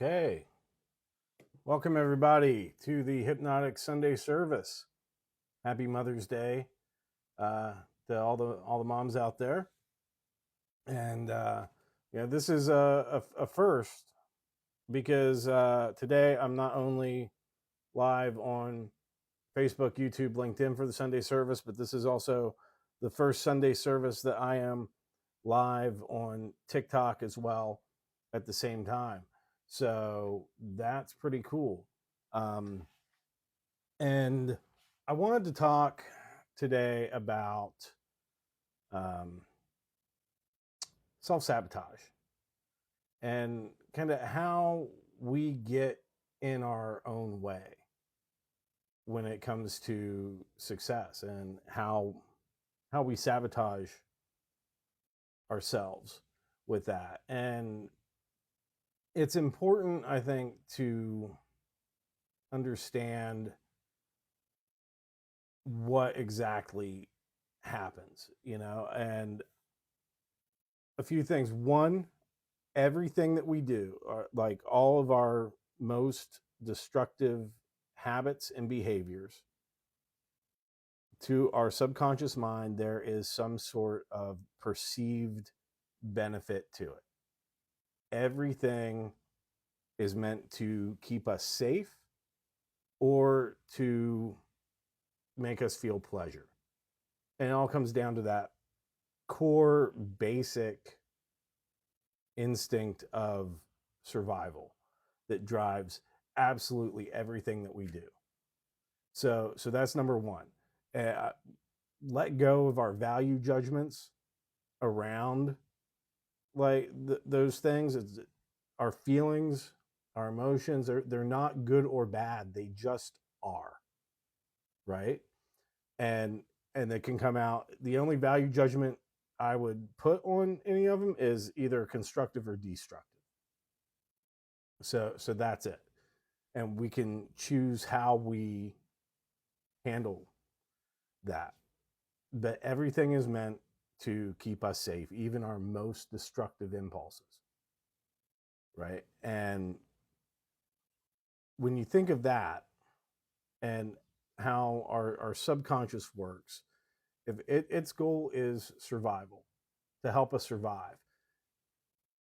Okay. Welcome everybody to the Hypnotic Sunday service. Happy Mother's Day uh, to all the moms out there. And this is a first because today I'm not only live on Facebook, YouTube, LinkedIn for the Sunday service, but this is also the first Sunday service that I am live on TikTok as well at the same time. So that's pretty cool. Um, and I wanted to talk today about um, self sabotage and kind of how we get in our own way when it comes to success and how we sabotage ourselves with that. And it's important, I think, to understand what exactly happens, and a few things. One, everything that we do, like all of our most destructive habits and behaviors, to our subconscious mind, there is some sort of perceived benefit to it. Everything is meant to keep us safe or to make us feel pleasure. And it all comes down to that core basic instinct of survival that drives absolutely everything that we do. So that's number one. Uh, Let go of our value judgments around those things. Our feelings, our emotions, they're not good or bad. They just are, right? And and they can come out. The only value judgment I would put on any of them is either constructive or destructive. So that's it. And we can choose how we handle that. But everything is meant to keep us safe, even our most destructive impulses. Right. And when you think of that and how our subconscious works, if its goal is survival, to help us survive,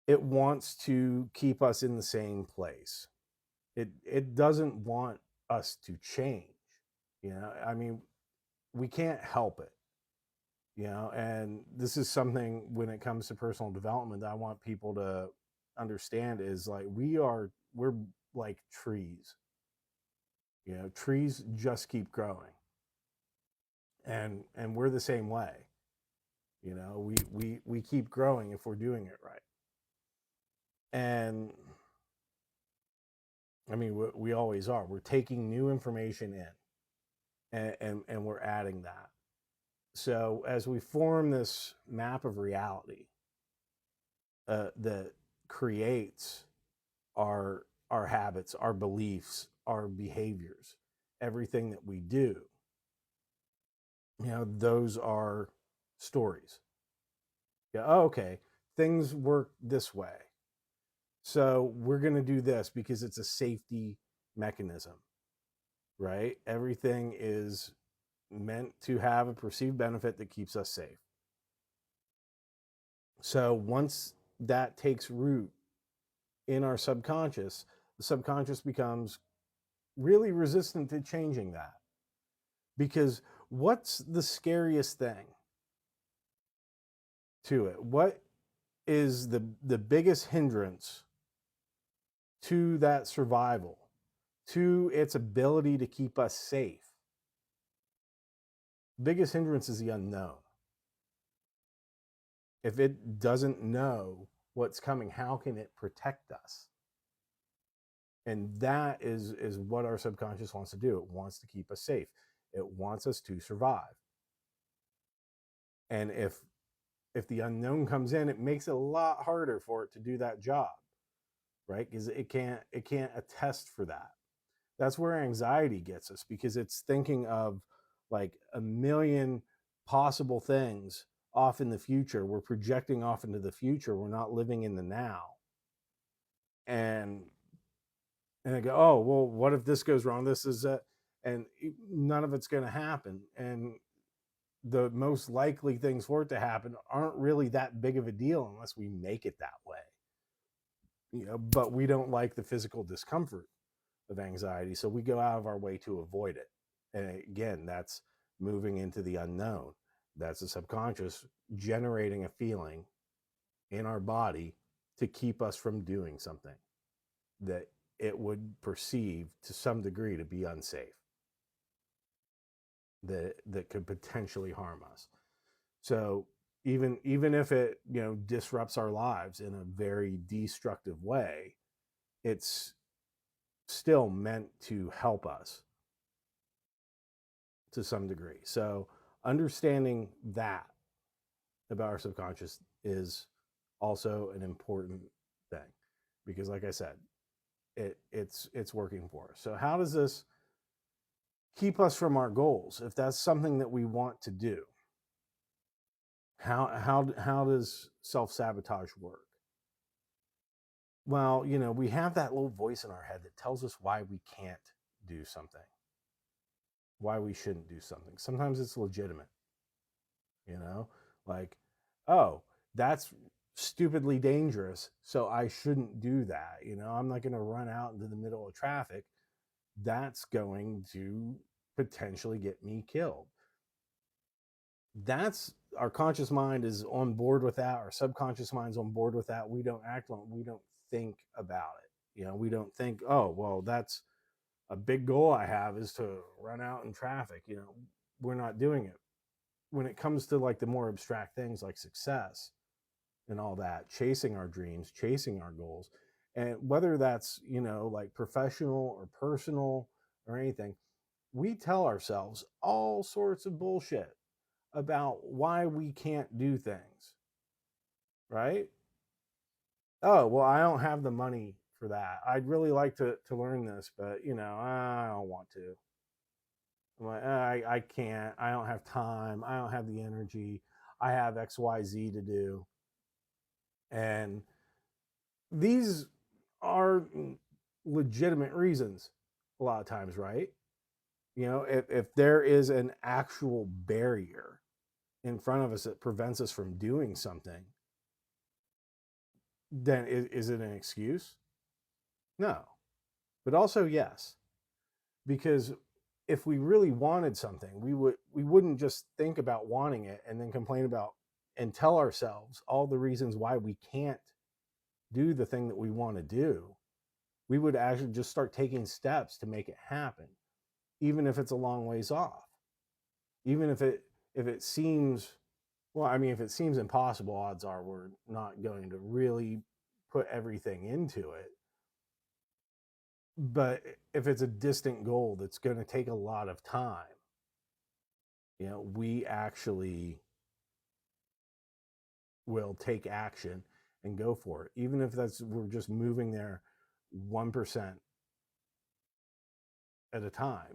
it wants to keep us in the same place. It doesn't want us to change. I mean, we can't help it. And this is something when it comes to personal development that I want people to understand is like we're like trees. Trees just keep growing. And we're the same way. We keep growing if we're doing it right. And I mean, we always are. We're taking new information in, and we're adding that. So as we form this map of reality that creates our habits, our beliefs, our behaviors, everything that we do, those are stories. Yeah, oh, okay, things work this way. So we're going to do this because it's a safety mechanism, right? Everything is meant to have a perceived benefit that keeps us safe. So once that takes root in our subconscious, the subconscious becomes really resistant to changing that. Because what's the scariest thing to it? What is the biggest hindrance to that survival, to its ability to keep us safe? Biggest hindrance is the unknown. If it doesn't know what's coming, how can it protect us? And that is what our subconscious wants to do. It wants to keep us safe. It wants us to survive. And if the unknown comes in, it makes it a lot harder for it to do that job, right? Because it can't attest for that. That's where anxiety gets us, because it's thinking of like a million possible things off in the future. We're projecting off into the future. We're not living in the now. And And they go, oh, well, what if this goes wrong? This is it. And none of it's going to happen. And the most likely things for it to happen aren't really that big of a deal unless we make it that way. But we don't like the physical discomfort of anxiety, so we go out of our way to avoid it. And again, that's moving into the unknown. That's the subconscious generating a feeling in our body to keep us from doing something that it would perceive to some degree to be unsafe, that could potentially harm us. So even if it disrupts our lives in a very destructive way, it's still meant to help us to some degree. So understanding that about our subconscious is also an important thing, because like I said, it's working for us. So how does this keep us from our goals if that's something that we want to do? How does self-sabotage work? Well, we have that little voice in our head that tells us why we can't do something, why we shouldn't do something. Sometimes it's legitimate, you know, like, oh, that's stupidly dangerous, so I shouldn't do that. I'm not going to run out into the middle of traffic. That's going to potentially get me killed. That's our conscious mind is on board with that. Our subconscious mind's on board with that. We don't act on it. We don't think about it. We don't think, oh, well, that's a big goal I have is to run out in traffic. We're not doing it. When it comes to like the more abstract things like success and all that, chasing our dreams, chasing our goals, and whether that's, like professional or personal or anything, we tell ourselves all sorts of bullshit about why we can't do things, right? Oh, well, I don't have the money for that. I'd really like to learn this, but I don't want to. I'm like, I can't. I don't have time. I don't have the energy. I have XYZ to do. And these are legitimate reasons a lot of times, right? If there is an actual barrier in front of us that prevents us from doing something, then is it an excuse? No. But also, yes, because if we really wanted something, we wouldn't just think about wanting it and then complain about and tell ourselves all the reasons why we can't do the thing that we want to do. We would actually just start taking steps to make it happen, even if it's a long ways off. Even if it seems, well, I mean, if it seems impossible, odds are we're not going to really put everything into it. But if it's a distant goal that's going to take a lot of time, we actually will take action and go for it, even if we're just moving there 1% at a time.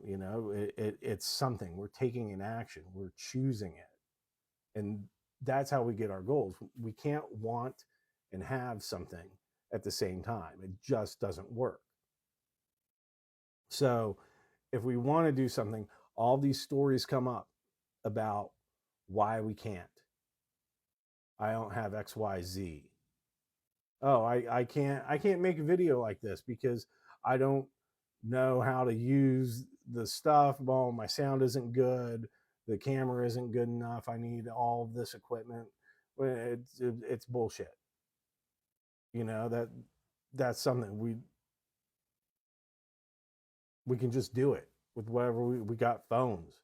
It's something we're taking an action, we're choosing it, and that's how we get our goals. We can't want and have something at the same time. It just doesn't work. So if we want to do something, all these stories come up about why we can't. I don't have XYZ. Oh, I can't make a video like this because I don't know how to use the stuff. Well, my sound isn't good. The camera isn't good enough. I need all of this equipment. It's bullshit. That's something we can just do it with whatever we got. Phones.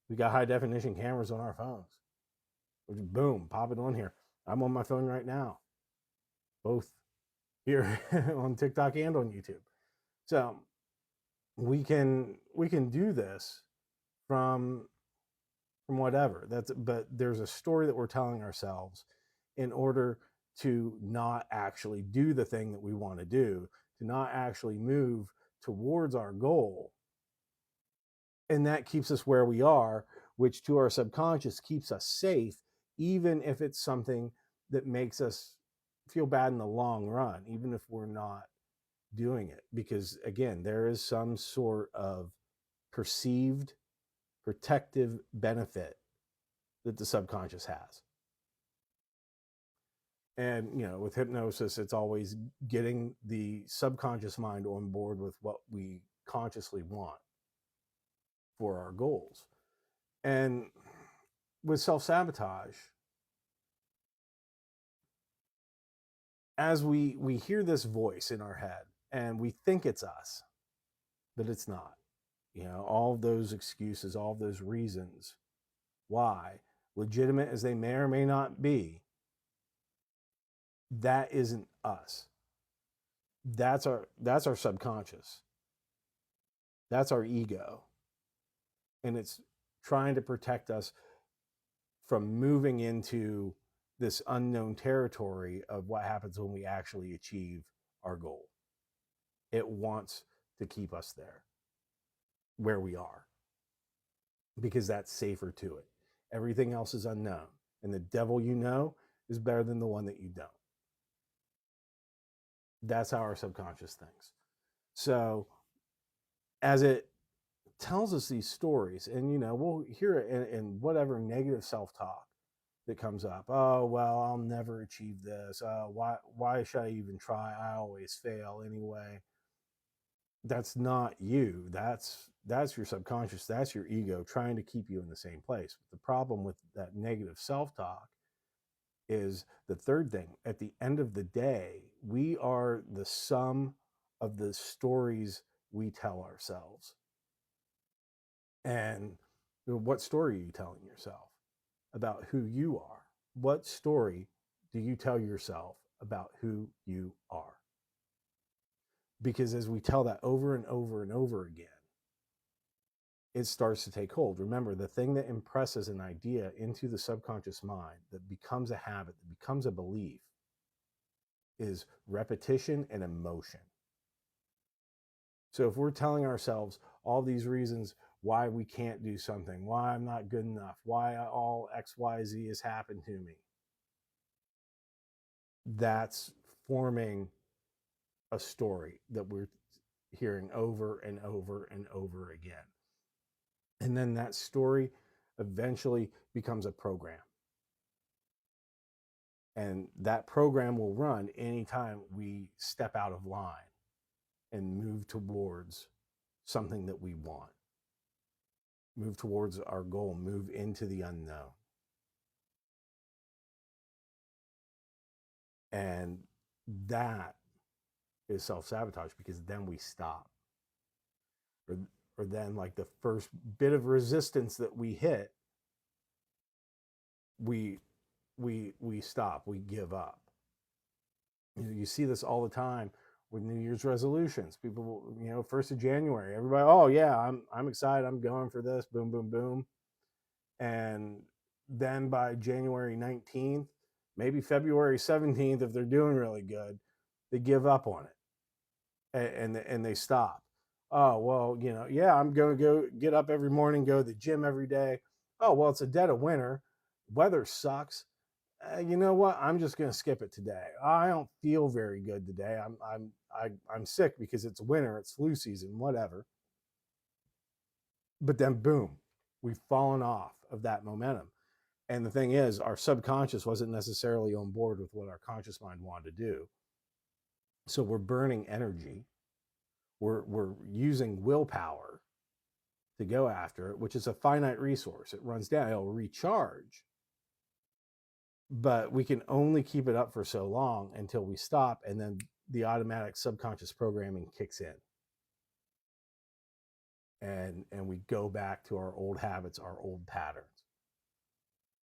We got high definition cameras on our phones. We just boom, pop it on here. I'm on my phone right now, both here on TikTok and on YouTube. So we can do this from whatever. But there's a story that we're telling ourselves in order to not actually do the thing that we want to do, to not actually move towards our goal. And that keeps us where we are, which to our subconscious keeps us safe, even if it's something that makes us feel bad in the long run, even if we're not doing it, because again, there is some sort of perceived protective benefit that the subconscious has. And with hypnosis, it's always getting the subconscious mind on board with what we consciously want for our goals. And with self-sabotage, as we hear this voice in our head and we think it's us, but it's not. All those excuses, all those reasons why, legitimate as they may or may not be, that isn't us. That's our subconscious. That's our ego. And it's trying to protect us from moving into this unknown territory of what happens when we actually achieve our goal. It wants to keep us there, where we are, because that's safer to it. Everything else is unknown, and the devil is better than the one that you don't. That's how our subconscious thinks. So as it tells us these stories, and we'll hear it in whatever negative self-talk that comes up. Oh, well, I'll never achieve this. Why should I even try? I always fail anyway. That's not you. That's your subconscious. That's your ego trying to keep you in the same place. The problem with that negative self-talk is the third thing. At the end of the day, we are the sum of the stories we tell ourselves. And what story are you telling yourself about who you are? What story do you tell yourself about who you are? Because as we tell that over and over and over again, it starts to take hold. Remember, the thing that impresses an idea into the subconscious mind, that becomes a habit, that becomes a belief, is repetition and emotion. So if we're telling ourselves all these reasons why we can't do something, why I'm not good enough, why all XYZ has happened to me, that's forming a story that we're hearing over and over and over again. And then that story eventually becomes a program. And that program will run anytime we step out of line and move towards something that we want, move towards our goal, move into the unknown. And that is self-sabotage, because then we stop. Or then, like, the first bit of resistance that we hit, we stop, we give up. You see this all the time with New Year's resolutions. People, 1st of January, everybody, oh yeah, I'm excited, I'm going for this, boom, boom, boom. And then by January 19th, maybe February 17th, if they're doing really good, they give up on it, and they stop. Oh, well, yeah, I'm going to go get up every morning, go to the gym every day. Oh, well, it's a dead of winter, weather sucks. You know what? I'm just going to skip it today. I don't feel very good today. I'm sick because it's winter, it's flu season, whatever. But then boom, we've fallen off of that momentum. And the thing is, our subconscious wasn't necessarily on board with what our conscious mind wanted to do. So we're burning energy. We're using willpower to go after it, which is a finite resource. It runs down, it'll recharge. But we can only keep it up for so long until we stop, and then the automatic subconscious programming kicks in. And we go back to our old habits, our old patterns.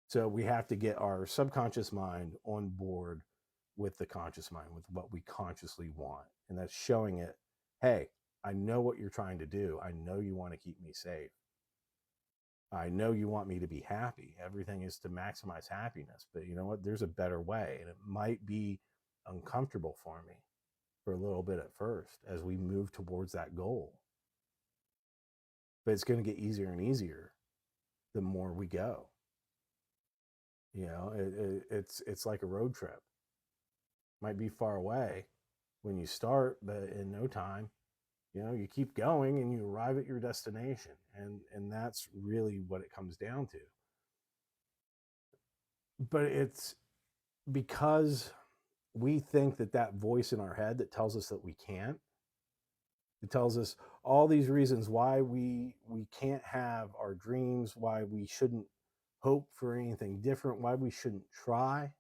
So we have to get our subconscious mind on board with the conscious mind, with what we consciously want. And that's showing it, hey, I know what you're trying to do. I know you want to keep me safe. I know you want me to be happy. Everything is to maximize happiness. But you know what? There's a better way. And it might be uncomfortable for me for a little bit at first as we move towards that goal. But it's going to get easier and easier the more we go. It's like a road trip. Might be far away, when you start, but in no time, you keep going and you arrive at your destination. And that's really what it comes down to. But it's because we think that that voice in our head that tells us that we can't, it tells us all these reasons why we can't have our dreams, why we shouldn't hope for anything different, why we shouldn't try.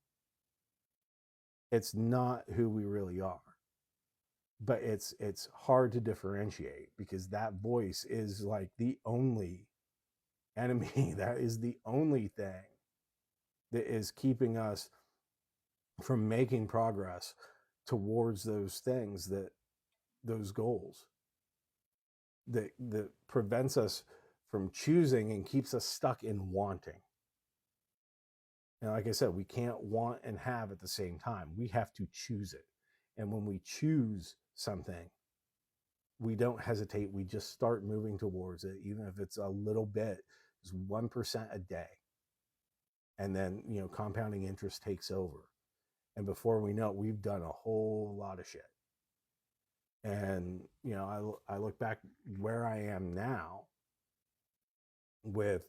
It's not who we really are. But it's hard to differentiate because that voice is like the only enemy. That is the only thing that is keeping us from making progress towards those things, that those goals, that prevents us from choosing and keeps us stuck in wanting. And like I said, we can't want and have at the same time. We have to choose it. And when we choose something, we don't hesitate. We just start moving towards it, even if it's a little bit, it's 1% a day. And then, compounding interest takes over. And before we know it, we've done a whole lot of shit. And, I look back where I am now with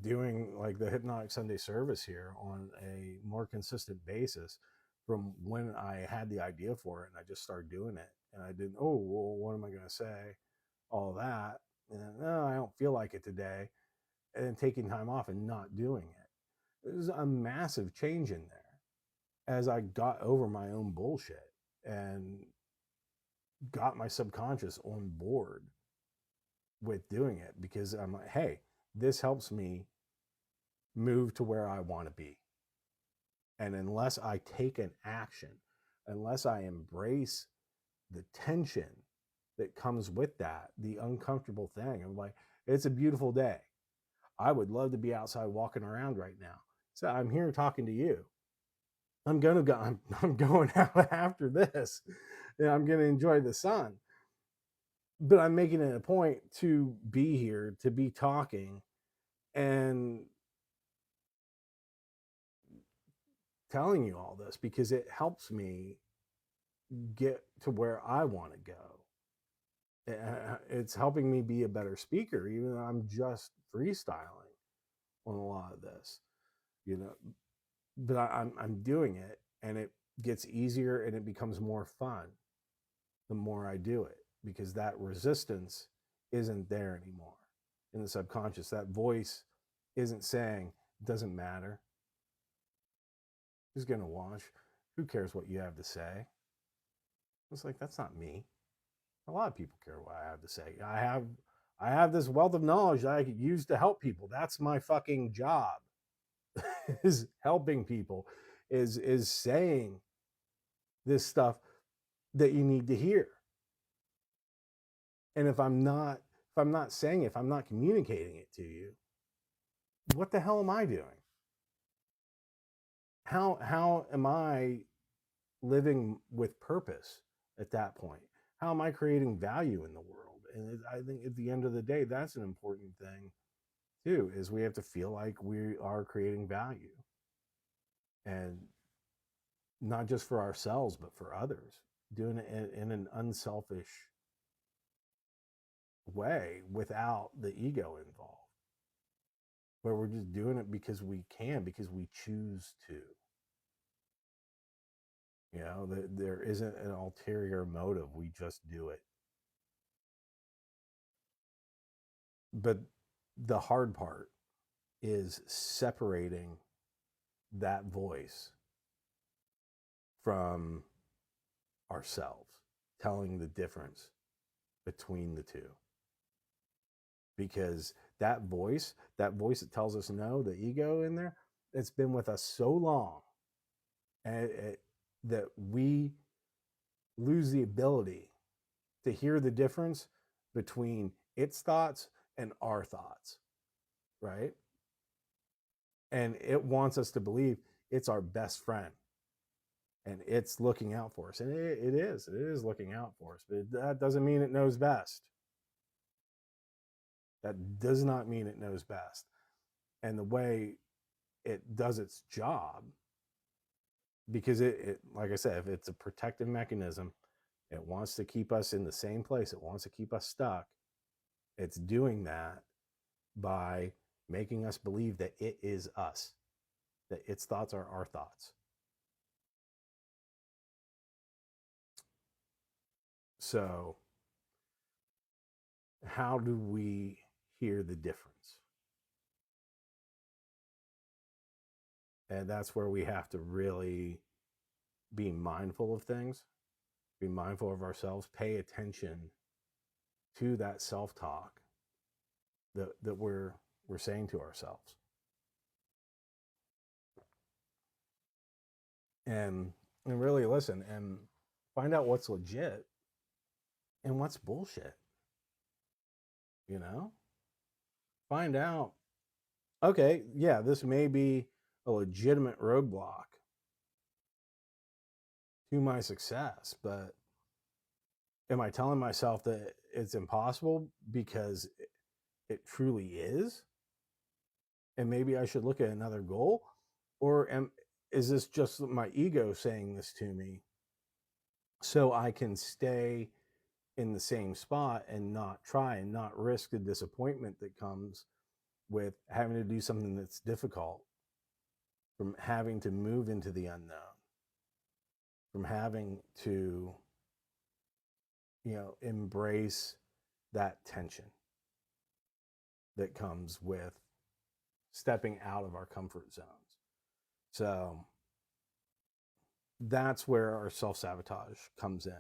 doing like the Hypnotic Sunday service here on a more consistent basis from when I had the idea for it and I just started doing it. And I didn't, oh, well, what am I going to say? All that. And then, no, I don't feel like it today. And then taking time off and not doing it. There's a massive change in there as I got over my own bullshit and got my subconscious on board with doing it, because I'm like, hey, this helps me move to where I want to be. And unless I take an action, unless I embrace the tension that comes with that, the uncomfortable thing, I'm like, it's a beautiful day. I would love to be outside walking around right now. So I'm here talking to you. I'm going out after this. And I'm going to enjoy the sun. But I'm making it a point to be here, to be talking, and telling you all this because it helps me get to where I want to go. It's helping me be a better speaker, even though I'm just freestyling on a lot of this, you know. But I'm doing it, and it gets easier and it becomes more fun the more I do it, because that resistance isn't there anymore in the subconscious. That voice isn't saying, doesn't matter, who's gonna watch, who cares what you have to say. It's like, that's not me. A lot of people care what I have to say. I have this wealth of knowledge that I could use to help people. That's my fucking job. Is helping people, is saying this stuff that you need to hear. And if I'm not saying it, if I'm not communicating it to you, what the hell am I doing? How am I living with purpose at that point? How am I creating value in the world? And I think at the end of the day, that's an important thing too, is we have to feel like we are creating value, and not just for ourselves, but for others, doing it in an unselfish way without the ego involved, where we're just doing it because we can, because we choose to. There isn't an ulterior motive. We just do it. But the hard part is separating that voice from ourselves, telling the difference between the two. Because that voice that tells us no, the ego in there, it's been with us so long, and that we lose the ability to hear the difference between its thoughts and our thoughts, right? And it wants us to believe it's our best friend and it's looking out for us. And it is looking out for us, but that doesn't mean it knows best. That does not mean it knows best. And the way it does its job because it, like I said, if it's a protective mechanism, it wants to keep us in the same place. It wants to keep us stuck. It's doing that by making us believe that it is us, that its thoughts are our thoughts. So, how do we hear the difference? And that's where we have to really be mindful of things, be mindful of ourselves, pay attention to that self-talk that we're saying to ourselves. And really listen and find out what's legit and what's bullshit, you know? Find out, okay, yeah, this may be a legitimate roadblock to my success, but am I telling myself that it's impossible because it truly is? And maybe I should look at another goal? Or is this just my ego saying this to me so I can stay in the same spot and not try and not risk the disappointment that comes with having to do something that's difficult, from having to move into the unknown, from having to, embrace that tension that comes with stepping out of our comfort zones. So that's where our self-sabotage comes in.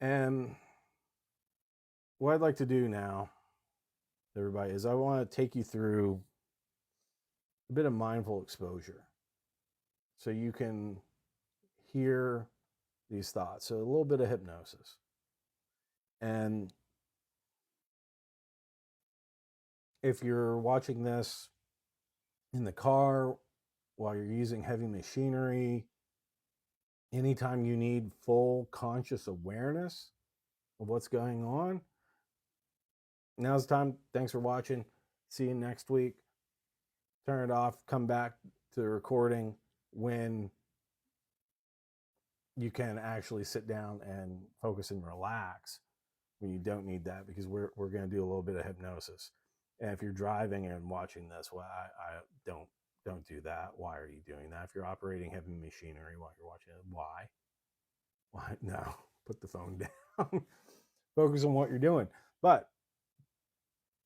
And what I'd like to do now, everybody, is I want to take you through a bit of mindful exposure so you can hear these thoughts. So a little bit of hypnosis. And if you're watching this in the car while you're using heavy machinery, anytime you need full conscious awareness of what's going on, now's the time. Thanks for watching. See you next week. Turn it off. Come back to the recording when you can actually sit down and focus and relax, when you don't need that, because we're going to do a little bit of hypnosis. And if you're driving and watching this, well, I don't do that. Why are you doing that? If you're operating heavy machinery while you're watching it, why no, put the phone down. Focus on what you're doing. But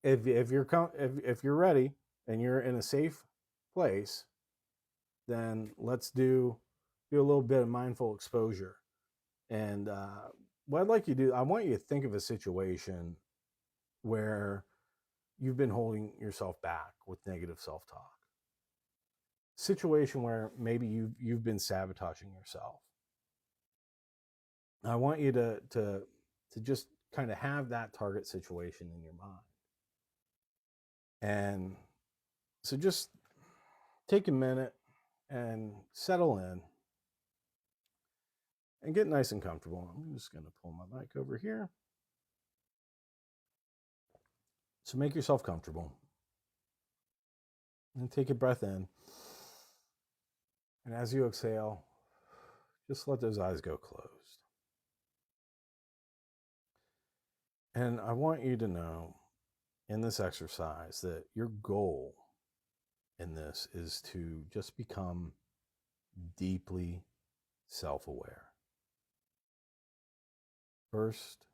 if you're ready and you're in a safe place, then let's do a little bit of mindful exposure. And what I'd like you to do, I want you to think of a situation where you've been holding yourself back with negative self-talk. Situation where maybe you've been sabotaging yourself. I want you to just kind of have that target situation in your mind. And so just take a minute and settle in and get nice and comfortable. I'm just going to pull my mic over here. So make yourself comfortable and take a breath in. And as you exhale, just let those eyes go closed. And I want you to know in this exercise that your goal in this is to just become deeply self-aware. First,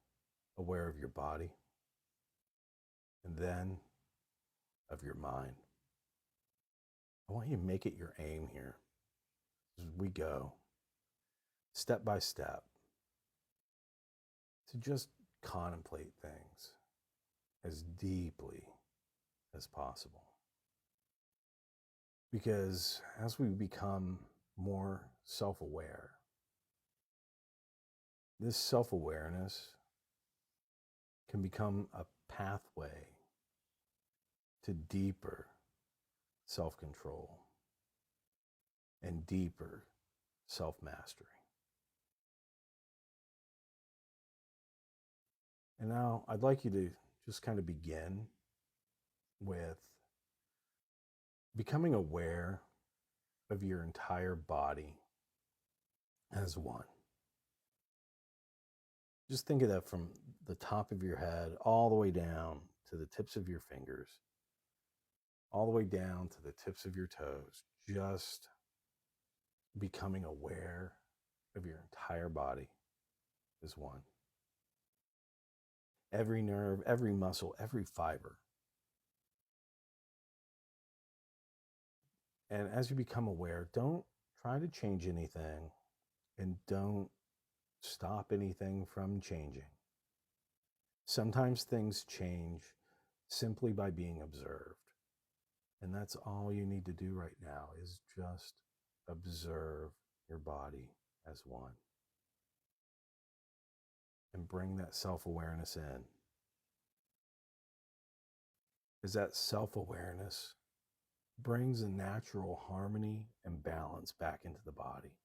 aware of your body, and then of your mind. I want you to make it your aim here as we go step by step to just contemplate things as deeply as possible. Because as we become more self-aware, this self-awareness can become a pathway to deeper self-control and deeper self-mastery. And now I'd like you to just kind of begin with becoming aware of your entire body as one. Just think of that from the top of your head all the way down to the tips of your fingers, all the way down to the tips of your toes, just becoming aware of your entire body as one. Every nerve, every muscle, every fiber. And as you become aware, don't try to change anything and don't stop anything from changing. Sometimes things change simply by being observed. And that's all you need to do right now is just observe your body as one. And bring that self-awareness in. Because that self-awareness brings a natural harmony and balance back into the body.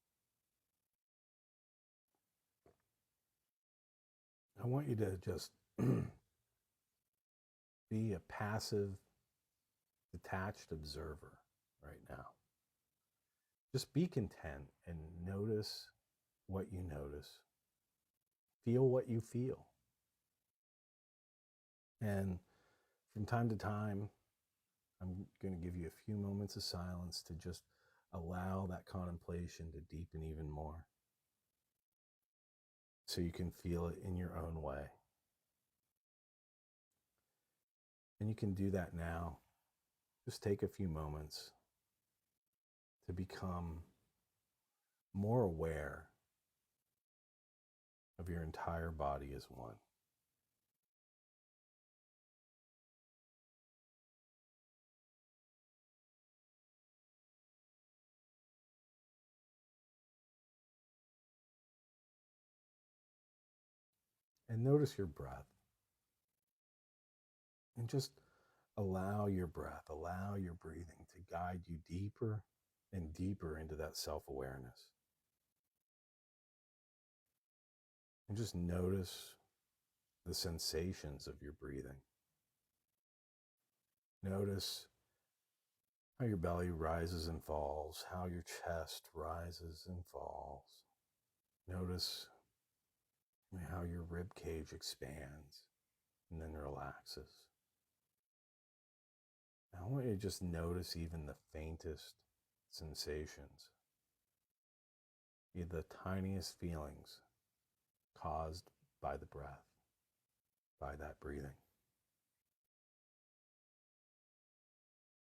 I want you to just be a passive, detached observer right now. Just be content and notice what you notice. Feel what you feel. And from time to time, I'm going to give you a few moments of silence to just allow that contemplation to deepen even more so you can feel it in your own way. And you can do that now. Just take a few moments to become more aware of your entire body as one. And notice your breath. And just allow your breath, allow your breathing to guide you deeper and deeper into that self-awareness. And just notice the sensations of your breathing. Notice how your belly rises and falls, how your chest rises and falls. Notice how your rib cage expands and then relaxes. Now, I want you to just notice even the faintest sensations, the tiniest feelings caused by the breath, by that breathing.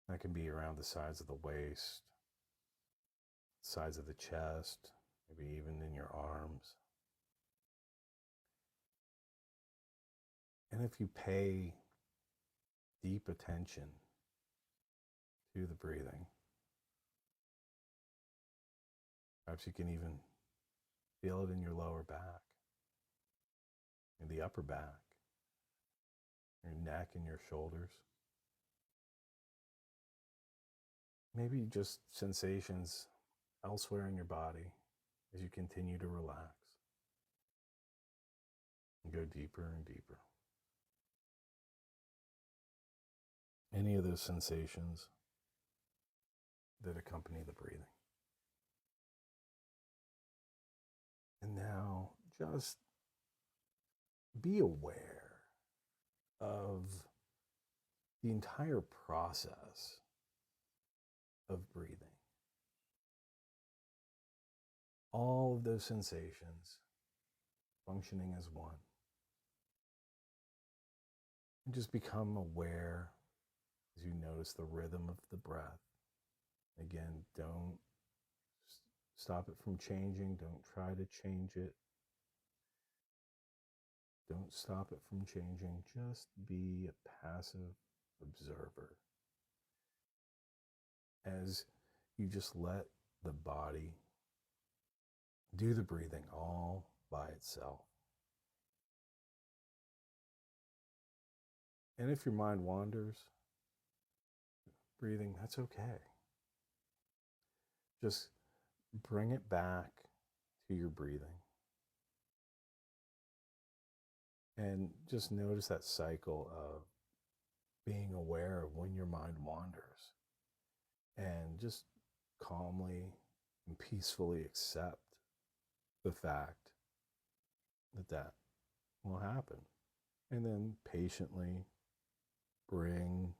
That can be around the sides of the waist, sides of the chest, maybe even in your arms. And if you pay deep attention to the breathing, perhaps you can even feel it in your lower back, in the upper back, your neck and your shoulders. Maybe just sensations elsewhere in your body as you continue to relax and go deeper and deeper. Any of those sensations that accompany the breathing. And now just be aware of the entire process of breathing. All of those sensations functioning as one. And just become aware as you notice the rhythm of the breath. Again, don't stop it from changing. Don't try to change it. Don't stop it from changing. Just be a passive observer as you just let the body do the breathing all by itself. And if your mind wanders, breathing, that's okay. Just bring it back to your breathing. And just notice that cycle of being aware of when your mind wanders. And just calmly and peacefully accept the fact that that will happen. And then patiently bring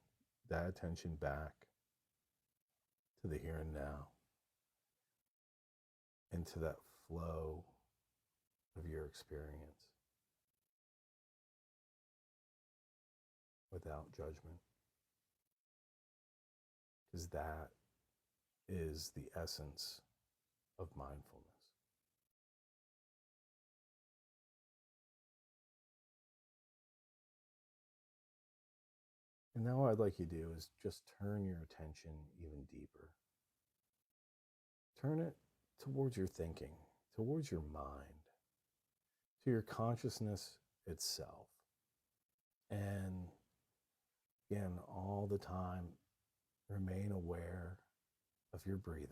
that attention back to the here and now, into that flow of your experience without judgment. Because that is the essence of mindfulness. And now what I'd like you to do is just turn your attention even deeper. Turn it towards your thinking, towards your mind, to your consciousness itself. And again, all the time, remain aware of your breathing.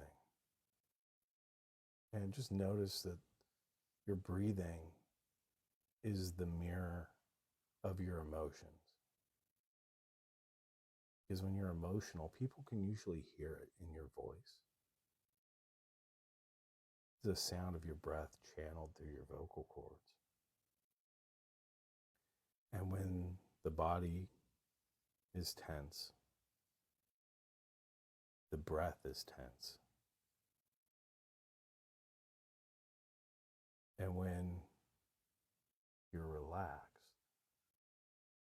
And just notice that your breathing is the mirror of your emotions. Because when you're emotional, people can usually hear it in your voice. The sound of your breath channeled through your vocal cords. And when the body is tense, the breath is tense. And when you're relaxed,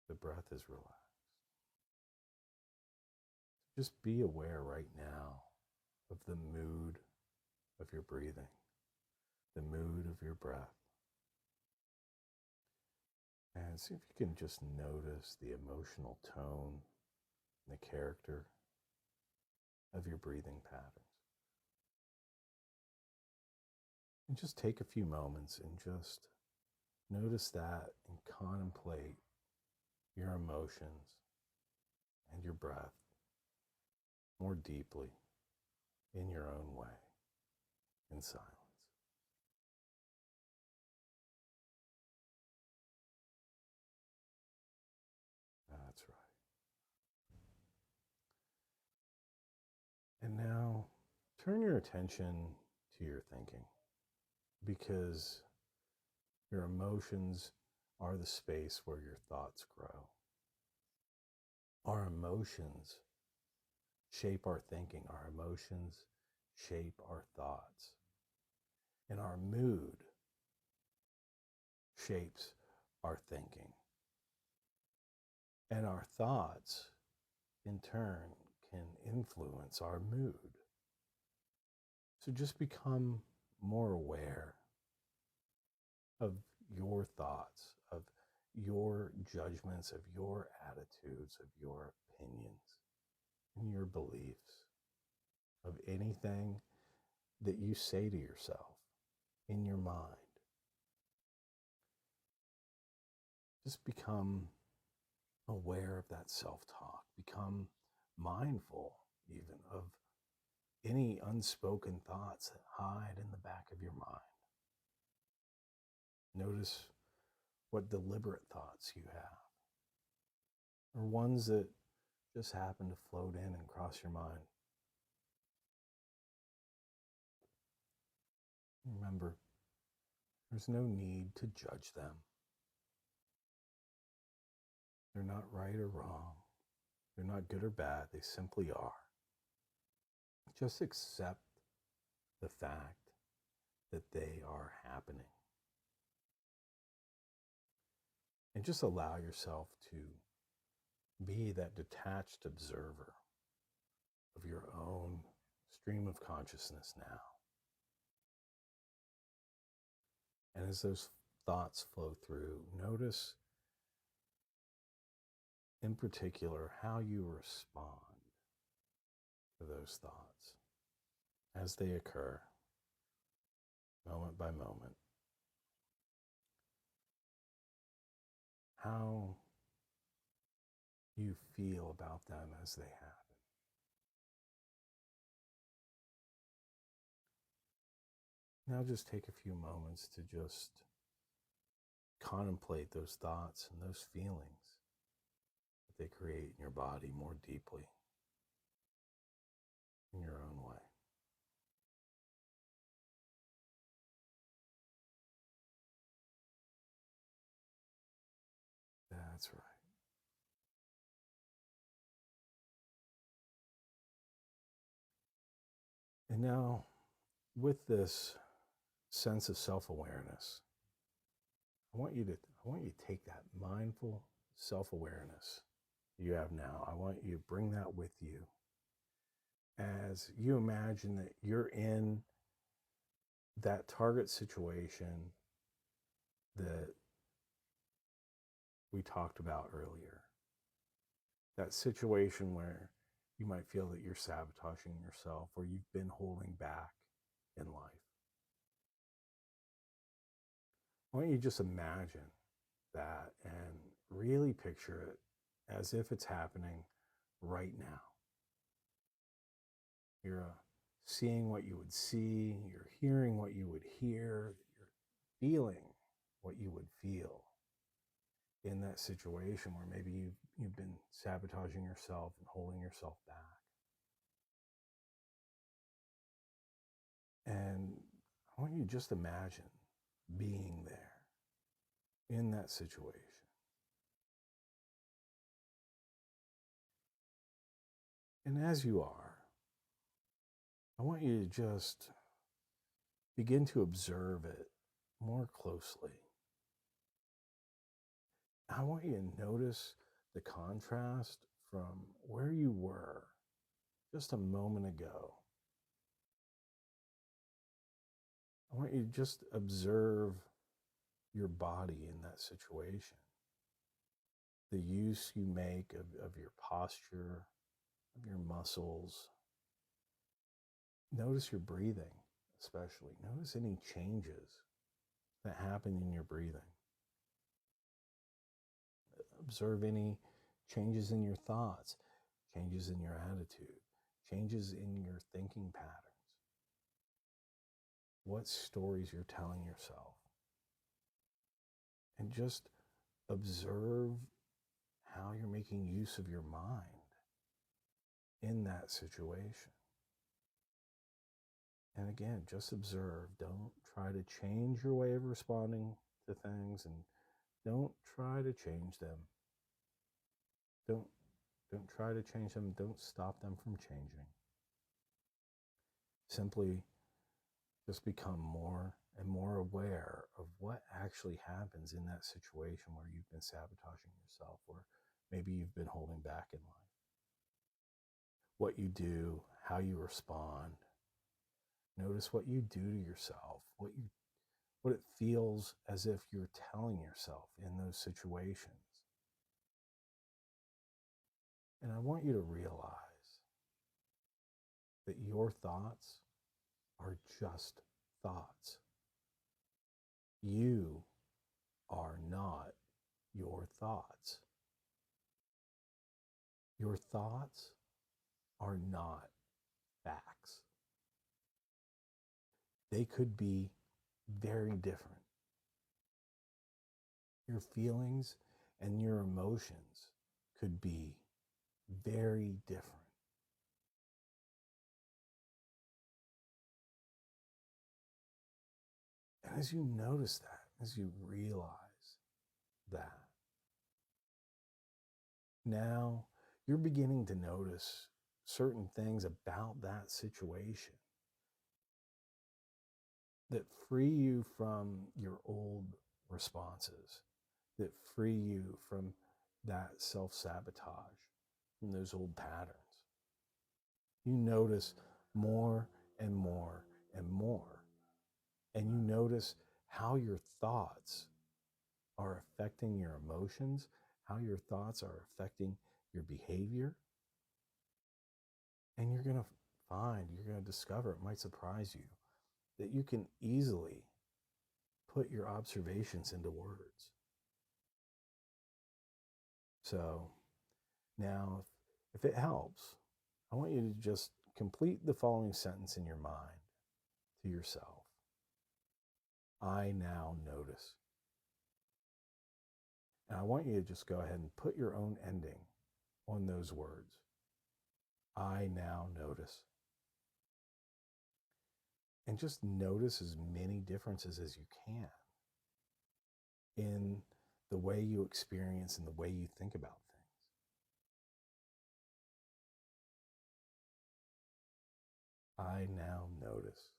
the breath is relaxed. Just be aware right now of the mood of your breathing, the mood of your breath. And see if you can just notice the emotional tone and the character of your breathing patterns. And just take a few moments and just notice that and contemplate your emotions and your breath more deeply in your own way, in silence. That's right. And now turn your attention to your thinking, because your emotions are the space where your thoughts grow. Our emotions shape our thinking. Our emotions shape our thoughts. And our mood shapes our thinking. And our thoughts, in turn, can influence our mood. So just become more aware of your thoughts, of your judgments, of your attitudes, of your opinions, and your beliefs, of anything that you say to yourself in your mind. Just become aware of that self-talk. Become mindful even of any unspoken thoughts that hide in the back of your mind. Notice what deliberate thoughts you have, or ones that just happen to float in and cross your mind. Remember, there's no need to judge them. They're not right or wrong. They're not good or bad. They simply are. Just accept the fact that they are happening. And just allow yourself to be that detached observer of your own stream of consciousness now. And as those thoughts flow through, notice in particular how you respond to those thoughts as they occur, moment by moment. How you feel about them as they happen. Now just take a few moments to just contemplate those thoughts and those feelings that they create in your body more deeply in your own way. That's right. And now, with this sense of self-awareness, I want you to take that mindful self-awareness you have now. I want you to bring that with you as you imagine that you're in that target situation that we talked about earlier. That situation where you might feel that you're sabotaging yourself or you've been holding back in life. I want you to just imagine that and really picture it as if it's happening right now. You're seeing what you would see, you're hearing what you would hear, you're feeling what you would feel in that situation where maybe you've been sabotaging yourself and holding yourself back. And I want you to just imagine being there in that situation. And as you are, I want you to just begin to observe it more closely. I want you to notice the contrast from where you were just a moment ago. I want you to just observe your body in that situation, the use you make of your posture, of your muscles. Notice your breathing, especially. Notice any changes that happen in your breathing. Observe any changes in your thoughts, changes in your attitude, changes in your thinking patterns. What stories you're telling yourself. And just observe how you're making use of your mind in that situation. And again, just observe. Don't try to change your way of responding to things, and don't try to change them. Don't try to change them. Don't stop them from changing. Simply just become more and more aware of what actually happens in that situation where you've been sabotaging yourself, or maybe you've been holding back in life. What you do, how you respond. Notice what you do to yourself, what it feels as if you're telling yourself in those situations. And I want you to realize that your thoughts are just thoughts. You are not your thoughts. Your thoughts are not facts. They could be very different. Your feelings and your emotions could be very different. And as you notice that, as you realize that, now you're beginning to notice certain things about that situation that free you from your old responses, that free you from that self-sabotage, from those old patterns. You notice more and more and more. And you notice how your thoughts are affecting your emotions, how your thoughts are affecting your behavior. And you're going to discover, it might surprise you, that you can easily put your observations into words. So now, if it helps, I want you to just complete the following sentence in your mind to yourself. I now notice. And I want you to just go ahead and put your own ending on those words. I now notice. And just notice as many differences as you can in the way you experience and the way you think about things. I now notice.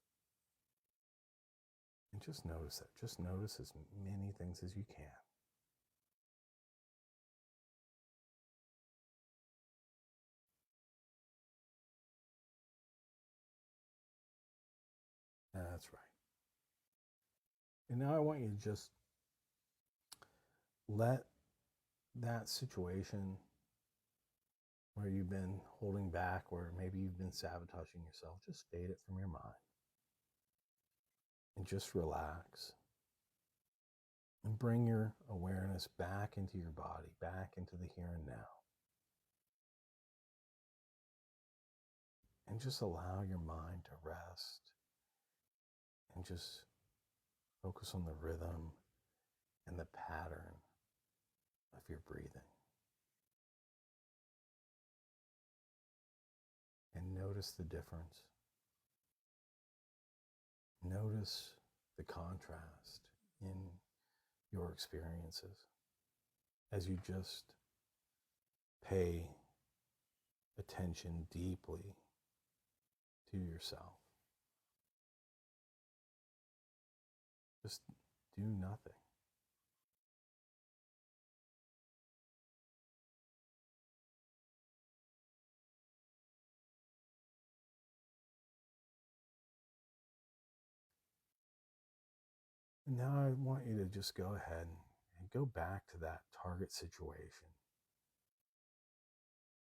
And just notice that. Just notice as many things as you can. That's right. And now I want you to just let that situation where you've been holding back, or maybe you've been sabotaging yourself, just fade it from your mind. And just relax. And bring your awareness back into your body, back into the here and now. And just allow your mind to rest. And just focus on the rhythm and the pattern of your breathing. And notice the difference. Notice the contrast in your experiences as you just pay attention deeply to yourself. Just do nothing. And now I want you to just go ahead and go back to that target situation,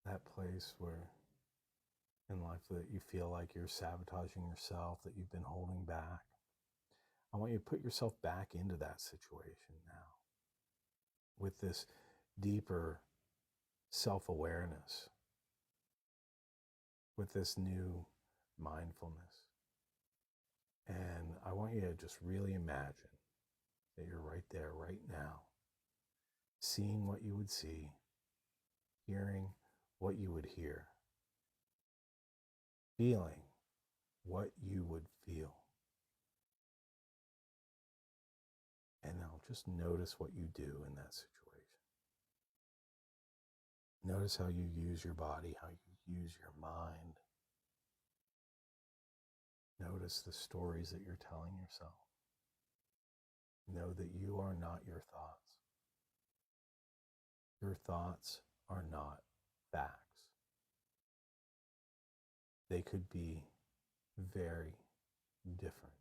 that place where in life that you feel like you're sabotaging yourself, that you've been holding back. I want you to put yourself back into that situation now with this deeper self-awareness, with this new mindfulness. And I want you to just really imagine that you're right there, right now, seeing what you would see, hearing what you would hear, feeling what you would feel. And now just notice what you do in that situation. Notice how you use your body, how you use your mind. Notice the stories that you're telling yourself. Know that you are not your thoughts. Your thoughts are not facts. They could be very different.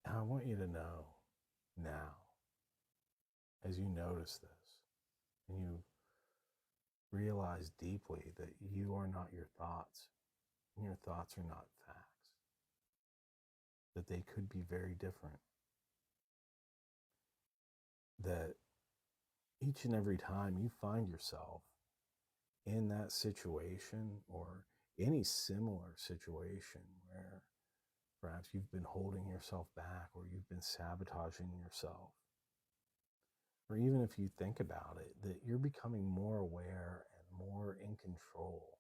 And I want you to know now, as you notice this, and you realize deeply that you are not your thoughts, and your thoughts are not facts, that they could be very different, that each and every time you find yourself in that situation or any similar situation where perhaps you've been holding yourself back or you've been sabotaging yourself, or even if you think about it, that you're becoming more aware and more in control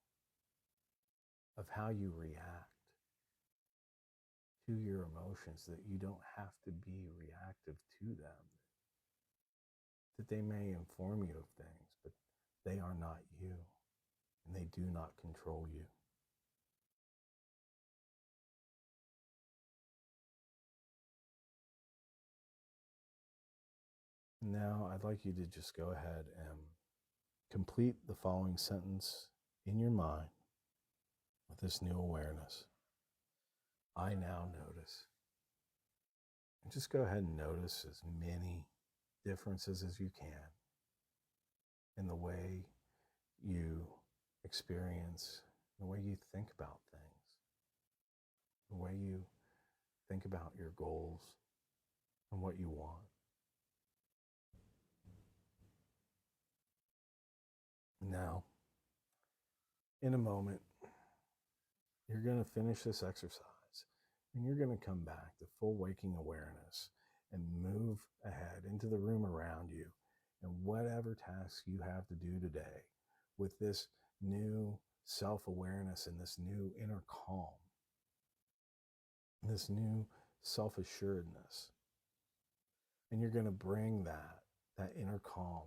of how you react to your emotions, that you don't have to be reactive to them, that they may inform you of things, but they are not you, and they do not control you. Now, I'd like you to just go ahead and complete the following sentence in your mind with this new awareness. I now notice. And just go ahead and notice as many differences as you can in the way you experience, the way you think about things, the way you think about your goals and what you want. Now, in a moment, you're going to finish this exercise and you're going to come back to full waking awareness and move ahead into the room around you and whatever tasks you have to do today with this new self-awareness and this new inner calm, this new self-assuredness. And you're going to bring that inner calm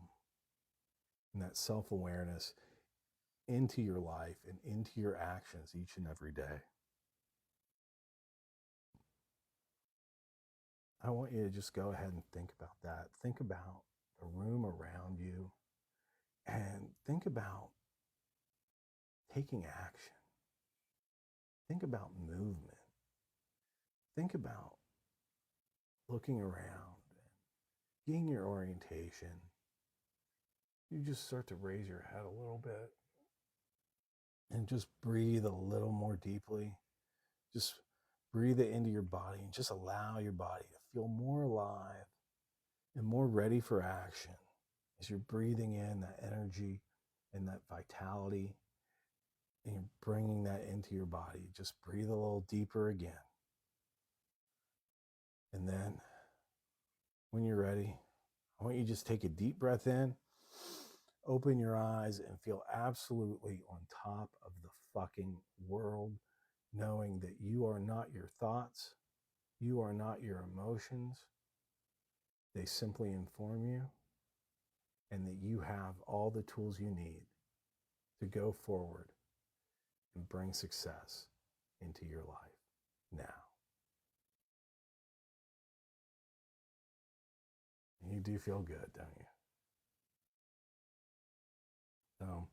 and that self-awareness into your life and into your actions each and every day. I want you to just go ahead and think about that. Think about the room around you and think about taking action. Think about movement. Think about looking around and getting your orientation. You just start to raise your head a little bit and just breathe a little more deeply. Just breathe it into your body and just allow your body to feel more alive and more ready for action as you're breathing in that energy and that vitality and you're bringing that into your body. Just breathe a little deeper again. And then when you're ready, I want you to just take a deep breath in, open your eyes, and feel absolutely on top of the fucking world, knowing that you are not your thoughts, you are not your emotions. They simply inform you, and that you have all the tools you need to go forward and bring success into your life now. You do feel good, don't you? So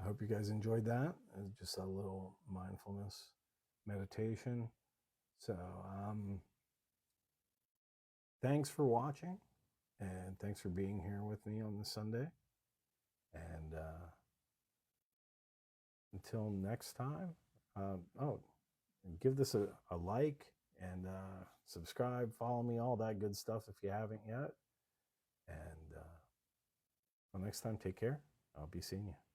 I hope you guys enjoyed that. It's just a little mindfulness meditation. So thanks for watching, and thanks for being here with me on this Sunday. And until next time, give this a like and subscribe, follow me, all that good stuff if you haven't yet. And until next time, take care. I'll be seeing you.